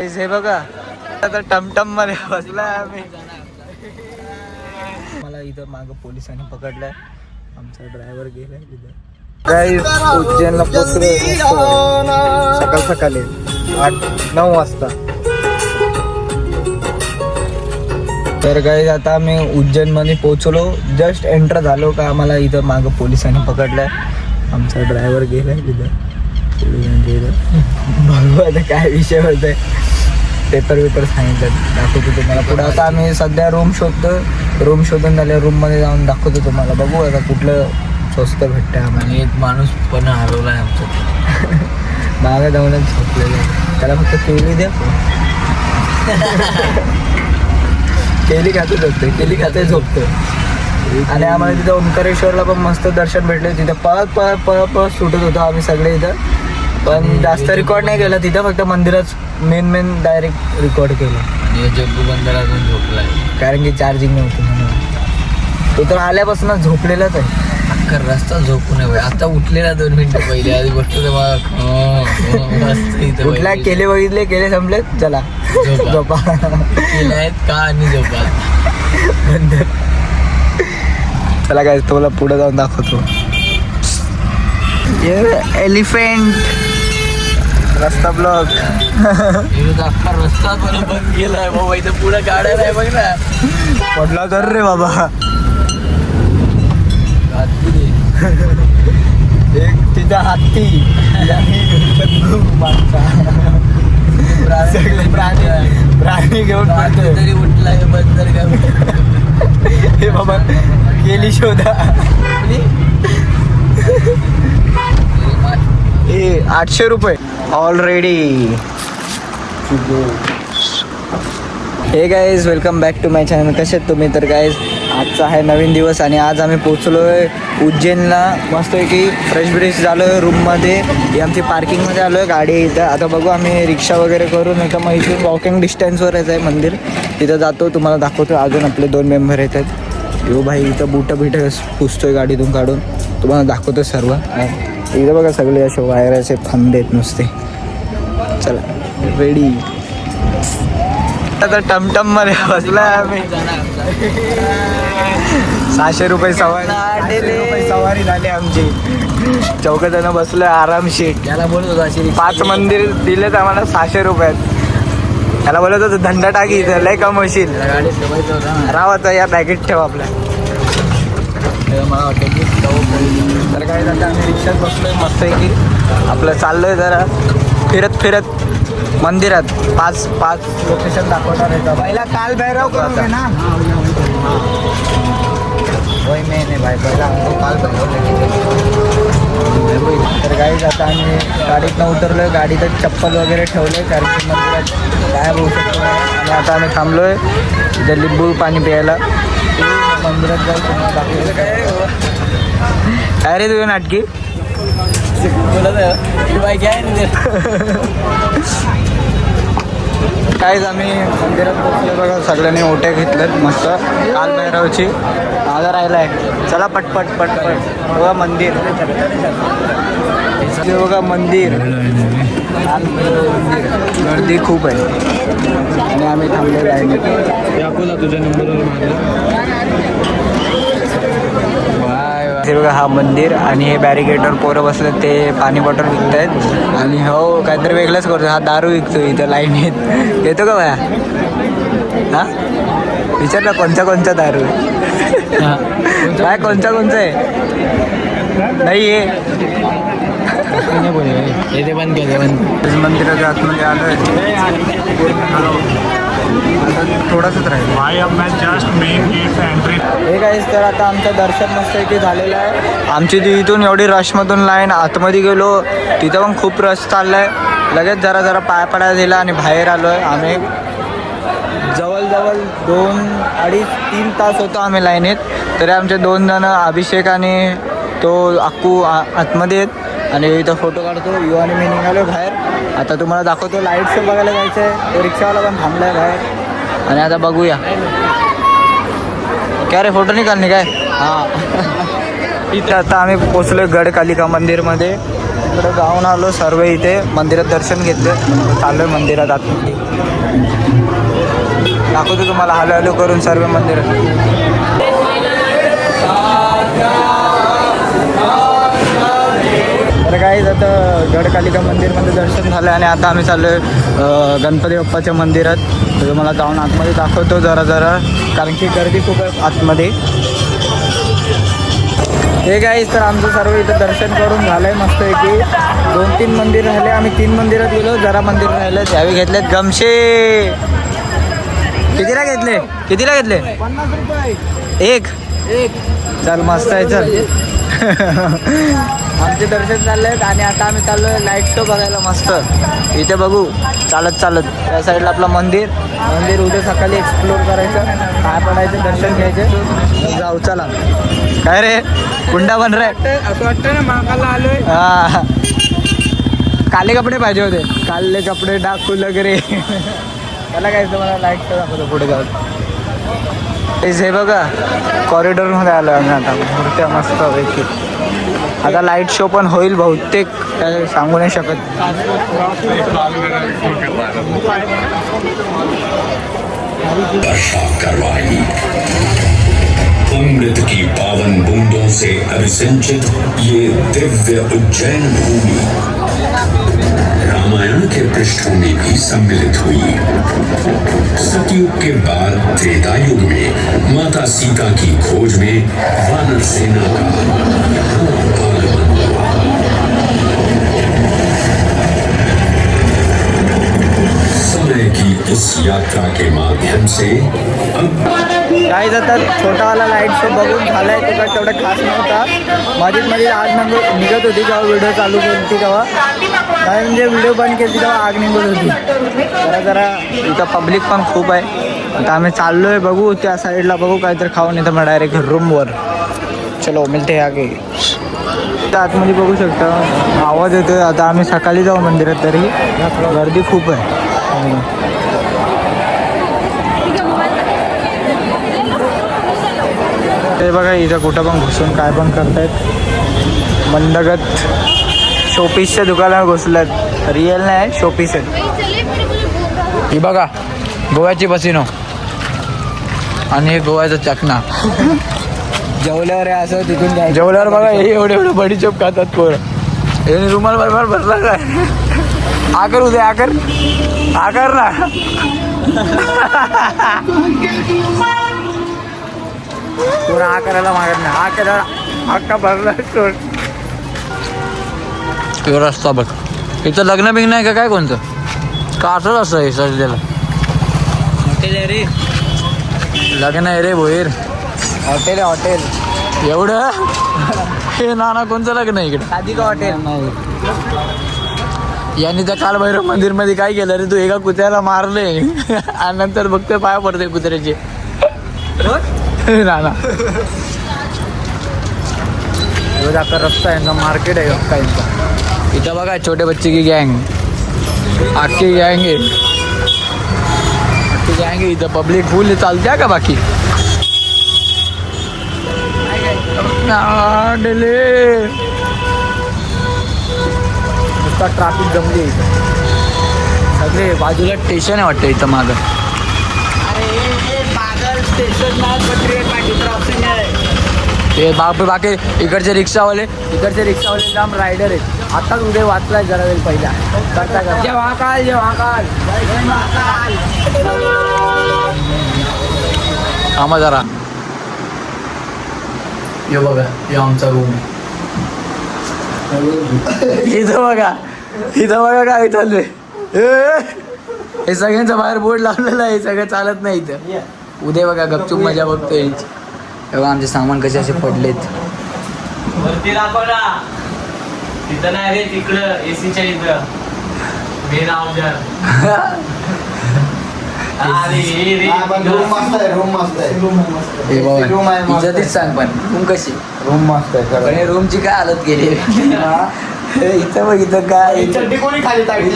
हे बघा आता टमटम मध्ये बसलाय आम्ही. मला इथं मागं पोलिसांनी पकडलाय. आमचा ड्रायव्हर गेलाय तिथं. उज्जैनला पोहोचलो सकाळ सकाळी 8-9 वाजता. तर गाईज आता आम्ही उज्जैन मध्ये पोहोचलो. जस्ट एंटर झालो का आम्हाला इथं मागं पोलिसांनी पकडलाय. आमचा ड्रायव्हर गेलाय तिथं. बघू आता काय विषय होतोय. पेपर सांगितलं दाखवतो तुम्हाला पुढे. आता आम्ही सध्या रूम शोधतो. रूम शोधून झाल्या रूममध्ये जाऊन दाखवतो तुम्हाला. बघू आता कुठलं स्वस्त भेटतं आम्हाला. एक माणूस पण हरवला आहे आमचा. मागं जाऊनच झोपलेलं आहे. त्याला फक्त केली द्या. केली खाते झोपतो. आणि आम्हाला तिथं ओंकारेश्वरला पण मस्त दर्शन भेटले. तिथं पळत सुटत होतो आम्ही सगळे इथं. पण जास्त रेकॉर्ड नाही केलं तिथं. फक्त मंदिरात मेन डायरेक्ट रेकॉर्ड केलं. आणि जग्गू बंदर अजून झोपलाय कारण की चार्जिंग नव्हती म्हणून. तो तर आल्यापासून झोपलेलाच आहे. अख्खा रस्ता झोपू नये. आता उठलेला 2 मिनिटं पहिले. आधी गोष्ट उठला केले बघितले केले संपले चला झोपा केले आहेत का आणि झोपा बंदर. चला काय तुला पुढे जाऊन दाखवतो. एलिफंट रस्ता ब्लॉक. अख्खा रस्ता पण बंद केलाय बाबा. इथं पुढे गाड्या नाही बघ ना. पडला तर रे बाबा. एक तिचा हत्ती प्राणी घेऊन तरी उठलाय बंदर काय. हे बाबा गेली शोधा. हे 800 रुपये already. Hey guys welcome back to my channel. कसे आहेत तुम्ही? तर गाईज आजचा आहे नवीन दिवस आणि आज आम्ही पोचलो आहे उज्जैनला. मस्तपैकी फ्रेश झालो आहे रूममध्ये. ही आमची पार्किंगमध्ये आलो आहे गाडी इथं. आता बघू आम्ही रिक्षा वगैरे करून इथं मग इथून वॉकिंग डिस्टन्सवरच आहे मंदिर. तिथं जातो तुम्हाला दाखवतो. अजून आपले 2 मेंबर येतात. यो भाई इथं बुटं पुसतोय गाडीतून काढून. तुम्हाला दाखवतो सर्व. इथं बघा सगळे असे वायराचे फंदे आहेत नुसते. चला रेडी. आता टमटम मध्ये बसलाय आम्ही. 600 रुपये सवारी झाली आमची. 4 जण बसलोय आरामशीर. त्याला बोलत होता 5 मंदिर दिलेत आम्हाला 600 रुपयात. त्याला बोलत होतं धंदा टाकी इथं लय कमवशील. गाडी ठेवायचं होता रावाचा या बॅगेत ठेव आपल्या. मला वाटतं की तर काय आता आम्ही रिक्षात बसलोय मस्त आहे की. आपलं चाललोय जरा फिरत मंदिरात. 5 लोकेशन दाखवणार आहे. पहिला काल भैरव करू ना. वही नाही भाई पहिला आमचं काल भैरव. तर गाईज आता आम्ही गाडीतनं उतरलोय. गाडीत चप्पल वगैरे ठेवले कारण की मंदिरात गायब होऊ शकतो. आणि आता आम्ही थांबलोय इथं लिंबू पाणी प्यायला. मंदिरात जाऊ तुम्हाला दाखवलं. काय रे तुझ्या नाटकी काहीच आम्ही मंदिरात पोहोचलो बघा. सगळ्यांनी ओट्या घेतल्यात मस्त काल भैरवची. माझा राहिलाय. चला पटपट बघा मंदिर. बघा मंदिर. गर्दी खूप आहे आणि आम्ही थांबलो लाईनीत. तुझ्या नंबरवर हे बघा हा मंदिर. आणि हे बॅरिकेडवर पोरं बसले ते पाणी बॉटल विकत आहेत. आणि हो काहीतरी वेगळंच करतो. हा दारू विकतो इथं लाईनीत. येतो का बाया? हा विचार ना कोणचा दारू काय कोणचा आहे नाही आहे. ते बंद केलं. मंदिराच्या आतमध्ये आलोय. थोडंसंच राहील. हे काहीच. तर आता आमचं दर्शन मस्तपैकी झालेलं आहे. आमची ती इथून एवढी रशमधून लाईन आतमध्ये गेलो. तिथं पण खूप रश चाललाय. लगेच जरा पाय पडायला दिला आणि बाहेर आलो आहे आम्ही. जवळजवळ 2-2.5-3 तास होतो आम्ही लाईनीत. तरी आमचे 2 जण अभिषेक आणि तो अक्कू आतमध्ये आहेत. आणि इथं फोटो काढतो. यू आणि मी निघालो बाहेर. आता तुम्हाला दाखवतो लाईट शो बघायला जायचं आहे. तो रिक्षावाला पण थांबला आहे बाहेर. आणि आता बघूया. क्या रे फोटो निकालणे काय? हां इथं आता आम्ही पोचलो गडकालिका मंदिरमध्ये. तिकडे जाऊन आलो सर्व, इथे मंदिरात दर्शन घेतले, चाललोय मंदिरात आतमध्ये. दाखवतो तुम्हाला हॅलो हॅलो करून सर्व मंदिरात. तर काहीच आता गडकालिका मंदिरमध्ये दर्शन झालं आणि आता आम्ही चाललो आहे गणपती बाप्पाच्या मंदिरात. तर तुम्हाला जाऊन आतमध्ये दाखवतो जरा कारण की गर्दी खूप आहे आतमध्ये. हे काहीच तर आमचं सर्व इथं दर्शन करून झालं आहे मस्त आहे की 2-3 मंदिर राहिले. आम्ही 3 मंदिरात गेलो, जरा मंदिर राहिले त्यावेळी घेतलेत गमशे. कितीला घेतले 50 रुपये एक. चल मस्त आहे चल. आमचे दर्शन चालले आहेत आणि आता आम्ही चाललो आहे लाईट शो बघायला मस्त. इथे बघू चालत त्या साईडला आपलं मंदिर उद्या सकाळी एक्सप्लोर करायचं, काय पडायचं दर्शन घ्यायचं, जाऊ चला. काय रे कुंडा बन रे असं वाटतं ना महाकालला आलोय. हा काले कपडे पाहिजे होते, काले कपडे डाकू वगैरे. त्याला काय मला लाईट शो दाखवतो पुढे जाऊन. हे बघा कॉरिडॉरमध्ये आलो आम्ही आता. मूर्त्या मस्त पैकी. आता लाईट शो पण होईल बहुतेक, काय सांगू नाही शकत. अमृत की पावन बूंदों से अभिसिंचित ये दिव्य उज्जैन भूमि रामायण के पृष्ठों में भी सम्मिलित हुई. सतयुग के बाद त्रेतायुग में माता सीता की खोज में वानर सेना का आगमन हुआ. समय की इस यात्रा के माध्यम से अब काही जातात छोटावाला लाईट शो बघून झाला आहे. तिकडे तेवढा खास नव्हता. मध्ये आग निघत होती जेव्हा व्हिडिओ चालू होती तेव्हा, नाही म्हणजे व्हिडिओ बंद केली तेव्हा आग निघत होती. जरा इथं पब्लिक पण खूप आहे. आता आम्ही चाललो आहे बघू त्या साईडला, बघू काहीतरी खाऊन येतं मग डायरेक्ट रूमवर. चलो मिळते आगे. आतमध्ये बघू शकता आवाज येतो. आता आम्ही सकाळी जाऊ मंदिरात, तरी गर्दी खूप आहे. ते बघा इथं कुठं पण घुसून काय पण करतायत. मंदगत शोपीसच्या दुकानावर घुसल्यात. रिअल नाही शोपीस आहेत. ही बघा गोव्याची बसिनो आणि हे गोव्याचा चकना. जेवल्यावर असं तिथून काय जेवल्यावर बघा हे एवढे बडीचोप खातात पोर. हे रुमाल बरोबर भरला काय आकर उद्या आकर ना. कोण हा करायला मागत नाही. हा करायला हक्का भरला सोड. तो रस्ता बघ. इथं लग्न बिग्न आहे का काय कोणतं का असंच असं आहे सजलेलं. हॉटेल आहे रे, लग्न आहे रे भोईर. हॉटेल एवढं. हे नाना कोणतं लग्न आहे इकडे. आधी का हॉटेल नाही. यांनी त्या कालभैरव मंदिर मध्ये काय केलं रे, तू एका कुत्र्याला मारले आणि नंतर बघतोय पाया पडते कुत्र्याचे. नाना आता रस्ता आहे, मार्केट आहे अख्खा यांचा. इथं बघा छोटे बच्चे की गँग, आखी गँग आहे. आखी गँग आहे इथं. पब्लिक फुल चालते का बाकी नुसता ट्रॅफिक जमली इथं. सगळे बाजूला स्टेशन आहे वाटतं इथं मागं. हे बाकी इकडचे रिक्षावाले जाम रायडर आहेत. आताच उद्या वाचलाय जरा वेळ पहिला करता जय महाकाल आम्हा जरा. हे बघा हे आमचा रूम. इथं बघा काय चाललंय. हे सगळ्यांचा बाहेर बोर्ड लावलेला आहे. सगळं चालत नाही इथं. उद्या बघा गपचूप मजा बघतोय. तेव्हा आमचे सामान कसे असे पडलेत. वरती दाखव ना. तिथं नाही रे, तिकडं एसीच्या इथं मेन अवजार. इज्जतीच सांग पण रूम कशी. रूम मस्त आहे. रूमची काय हालत गेली. इथं बघ इथं काय कोणी खाली टाकली.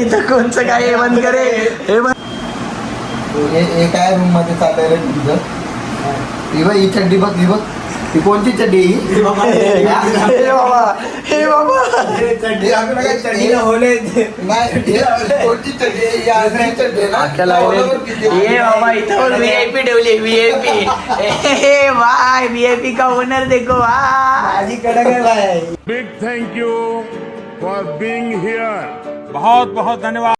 इथं कोणचं काय हे बंद करे हे बंद. हे काय रूम मध्ये चाललंय रे तुझं. ही बघ ही चड्डी बघ. ही बघ ती कोणती चड्डी हे बाबा कोणती चड्डी अख्ख्या लागले ये बाबा इथं VIP ठेवली VIP भाई VIP का ओनर देखो भाई माझी कडक आहे भाई Big thank you for being here. बहुत बहुत धन्यवाद.